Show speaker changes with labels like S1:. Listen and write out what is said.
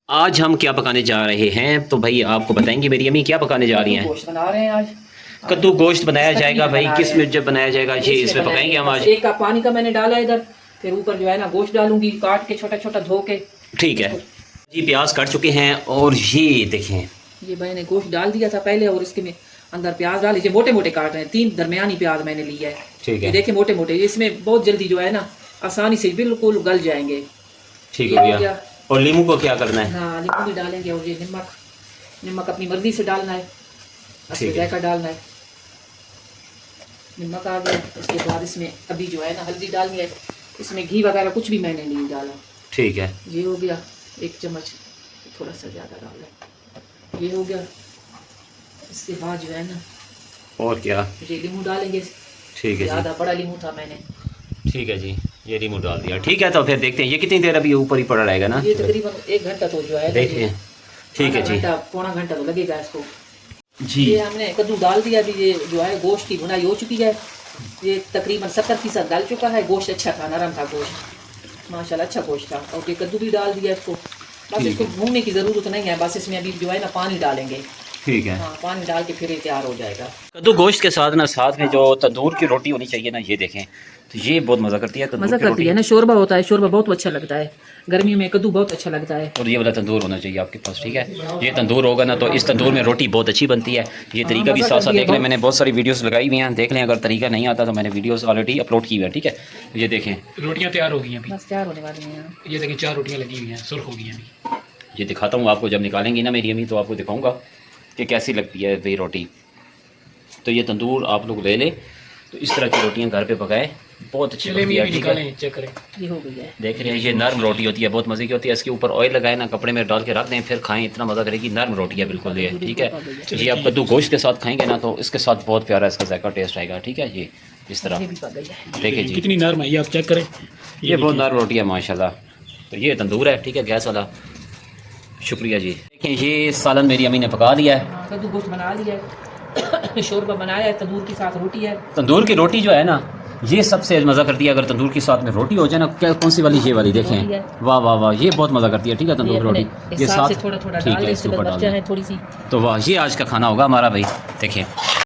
S1: आज हम क्या पकाने जा रहे हैं तो भाई आपको बताएंगे मेरी अम्मी क्या पकाने जा रही हैं।
S2: गोश्त बना रहे हैं आज।
S1: कद्दू गोश्त बनाया जाएगा भाई, किस
S2: में
S1: में जब बनाया जाएगा जी इसमें पकाएंगे हम आज।
S2: एक कप पानी का मैंने डाला इधर, फिर ऊपर जो है ना गोश्त डालूंगी काट के छोटा छोटा धो के।
S1: ठीक है जी, प्याज काट चुके हैं और ये देखें
S2: ये मैंने गोश्त डाल दिया था पहले और इसके में अंदर प्याज डाल लीजिए, मोटे मोटे काट रहे हैं, 3 दरमियानी प्याज मैंने लिया है।
S1: ठीक है,
S2: देखिए मोटे मोटे, इसमें बहुत जल्दी जो है ना आसानी से बिल्कुल गल जाएंगे।
S1: ठीक हो गया। और नींबू को क्या करना है?
S2: हाँ नींबू भी डालेंगे और ये नमक अपनी मर्जी से डालना है,
S1: ठीक है
S2: जायका डालना है। नमक आ गया, उसके बाद इसमें अभी जो है ना हल्दी डालनी है, इसमें घी वगैरह कुछ भी मैंने नहीं डाला।
S1: ठीक है,
S2: ये हो गया 1 चम्मच, थोड़ा सा ज़्यादा डाल, ये हो गया। इसके बाद जो है ना
S1: और क्या
S2: ये नींबू डालेंगे।
S1: ठीक है
S2: ज़्यादा बड़ा नींबू था मैंने।
S1: ठीक है जी, ये नींबू डाल दिया। ठीक है तो फिर देखते हैं ये कितनी देर अभी ऊपर ही पड़ा रहेगा ना।
S2: ये तकरीबन 1 घंटा तो जो है
S1: देखते हैं। ठीक है जी,
S2: पौना घंटा तो लगेगा इसको
S1: जी।
S2: ये हमने कद्दू डाल दिया, अभी ये जो है गोश्त की भुनाई हो चुकी है। ये तकरीबन 70% डाल चुका है। गोश्त अच्छा था, नरम था गोश्त, माशाल्लाह अच्छा गोश्त था। और ये कद्दू भी डाल दिया इसको, बस इसको भूनने की ज़रूरत नहीं है, बस इसमें अभी जो है ना पानी डालेंगे।
S1: ठीक है,
S2: हाँ पानी डाल के फिर ये तैयार हो जाएगा।
S1: कद्दू गोश्त के साथ ना साथ में जो तंदूर की रोटी होनी चाहिए ना, ये देखें तो ये बहुत मज़ा करती है।
S2: मज़ा करती है ना, शोरबा होता है, शोरबा बहुत अच्छा लगता है गर्मियों में, कद्दू बहुत अच्छा लगता है।
S1: और ये वाला तंदूर होना चाहिए आपके पास। ठीक है, ये तंदूर होगा ना तो इस तंदूर में रोटी बहुत अच्छी बनती है। ये तरीका भी साथ साथ देख लें, मैंने बहुत सारी वीडियोस लगाई हुई हैं, देख लें। अगर तरीका नहीं आता तो मैंने वीडियोस ऑलरेडी अपलोड की हुई है। ठीक है, ये देखें
S3: रोटियां तैयार हो गई हैं अभी,
S2: बस तैयार होने वाली हैं।
S3: ये देखिए 4 रोटियां लगी हुई हैं, सुर्ख हो गई हैं अभी।
S1: ये दिखाता हूँ आपको, जब निकालेंगी ना मेरी अम्मी तो आपको दिखाऊंगा कि कैसी लगती है वही रोटी। तो ये तंदूर आप लोग ले लें, तो इस तरह की रोटियां घर पे पकाएं, बहुत अच्छी लगती है। ठीक है,
S3: चेक करें,
S2: ये हो गई है।
S1: देख रहे हैं ये नर्म रोटी होती है, बहुत मज़े की होती है। इसके ऊपर ऑयल लगाए ना, कपड़े में डाल के रख दें, फिर खाएं, इतना मज़ा करेगी। नर्म रोटी है बिल्कुल ये। ठीक है, ये आप कद्दू गोश्त के साथ खाएंगे ना तो इसके साथ बहुत प्यारा इसका जायका टेस्ट आएगा। ठीक है, ये इस तरह देखिए जी,
S3: कितनी नरम है ये, आप चेक करें।
S1: ये बहुत नर्म रोटी है माशाल्लाह। तो ये तंदूर है। ठीक है, गैस वाला। शुक्रिया जी। देखिए ये सालन मेरी अम्मी ने पका दिया है,
S2: कद्दू गोश्त बना लिया है, शोरबा बनाया है, तंदूर के साथ रोटी है।
S1: तंदूर की रोटी जो है ना ये सबसे मज़ा करती है। अगर तंदूर के साथ में रोटी हो जाए ना, क्या कौन सी वाली, ये वाली देखें, वाह वाह वाह, ये बहुत मज़ा करती है। ठीक है, तंदूर रोटी ये साथ
S2: थोड़ा थोड़ा
S1: ठीक है, इसके ऊपर डाल दें।
S2: थोड़ी सी।
S1: तो वाह, ये आज का खाना होगा हमारा भाई। देखें